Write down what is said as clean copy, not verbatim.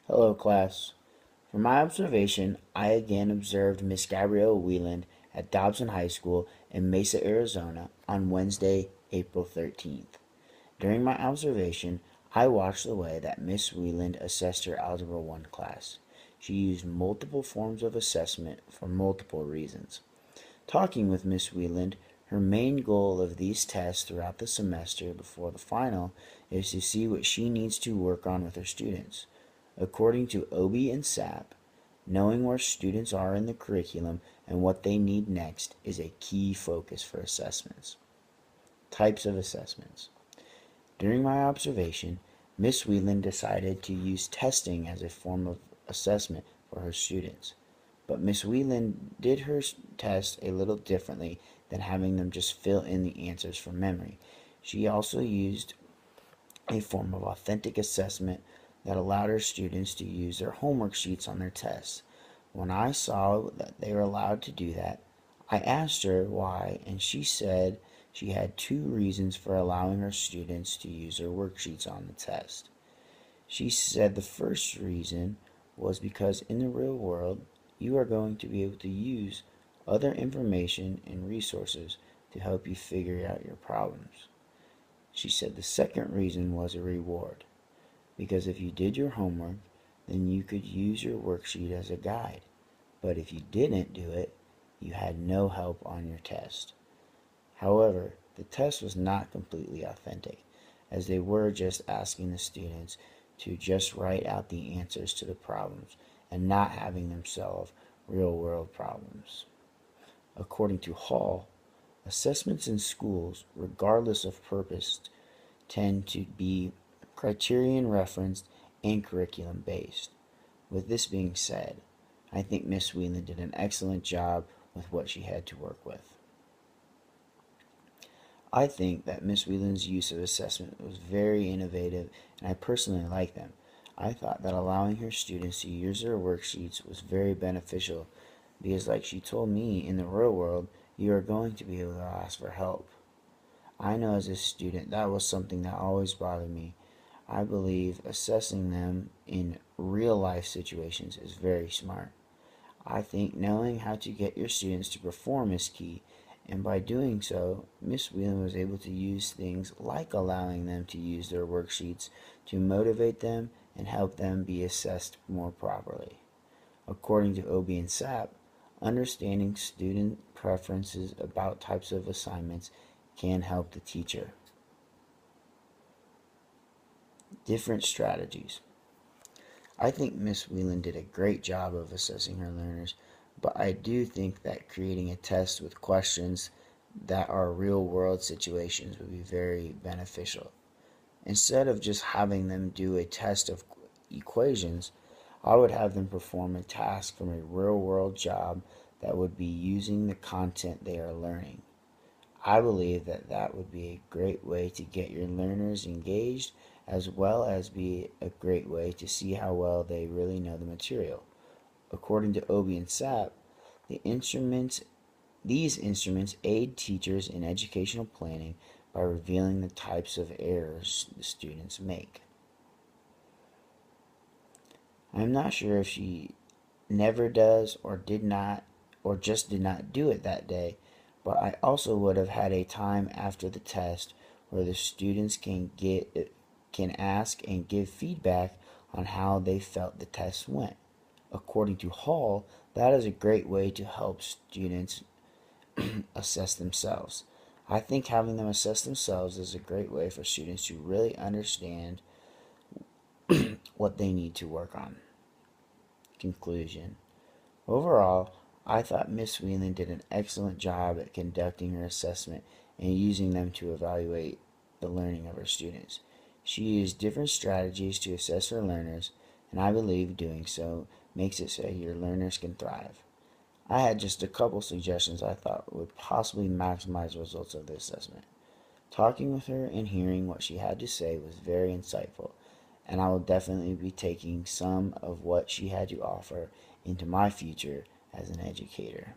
Hello, class. From my observation, I again observed Miss Gabrielle Wieland at Dobson High School in Mesa, Arizona on Wednesday, April 13th. During my observation, I watched the way that Miss Wieland assessed her Algebra 1 class. She used multiple forms of assessment for multiple reasons. Talking with Miss Wieland, her main goal of these tests throughout the semester before the final is to see what she needs to work on with her students. According to Obie and Sapp, knowing where students are in the curriculum and what they need next is a key focus for assessments. Types of assessments. During my observation, Miss Whelan decided to use testing as a form of assessment for her students. But Miss Whelan did her test a little differently than having them just fill in the answers from memory. She also used a form of authentic assessment that allowed her students to use their homework sheets on their tests. When I saw that they were allowed to do that, I asked her why, and she said she had two reasons for allowing her students to use their worksheets on the test. She said the first reason was because in the real world, you are going to be able to use other information and resources to help you figure out your problems. She said the second reason was a reward, because if you did your homework, then you could use your worksheet as a guide. But if you didn't do it, you had no help on your test. However, the test was not completely authentic, as they were just asking the students to just write out the answers to the problems and not having them solve real world problems. According to Hall, assessments in schools, regardless of purpose, tend to be criterion referenced and curriculum based. With this being said, I think Miss Whelan did an excellent job with what she had to work with. I think that Miss Whelan's use of assessment was very innovative, and I personally like them. I thought that allowing her students to use their worksheets was very beneficial because, like she told me, in the real world, you are going to be able to ask for help. I know as a student that was something that always bothered me. I believe assessing them in real life situations is very smart. I think knowing how to get your students to perform is key, and by doing so, Miss Whelan was able to use things like allowing them to use their worksheets to motivate them and help them be assessed more properly. According to Obie and Sapp, understanding student preferences about types of assignments can help the teacher. Different strategies. I think Miss Whelan did a great job of assessing her learners, but I do think that creating a test with questions that are real world situations would be very beneficial. Instead of just having them do a test of equations, I would have them perform a task from a real world job that would be using the content they are learning. I believe that that would be a great way to get your learners engaged as well as be a great way to see how well they really know the material. According to Obie and Sapp, the instruments these instruments aid teachers in educational planning by revealing the types of errors the students make. I'm not sure if she never does or did not or just did not do it that day, but I also would have had a time after the test where the students can ask and give feedback on how they felt the test went. According to Hall, that is a great way to help students assess themselves. I think having them assess themselves is a great way for students to really understand what they need to work on. Conclusion. Overall, I thought Miss Whelan did an excellent job at conducting her assessment and using them to evaluate the learning of her students. She used different strategies to assess her learners, and I believe doing so makes it so your learners can thrive. I had just a couple suggestions I thought would possibly maximize the results of the assessment. Talking with her and hearing what she had to say was very insightful, and I will definitely be taking some of what she had to offer into my future as an educator.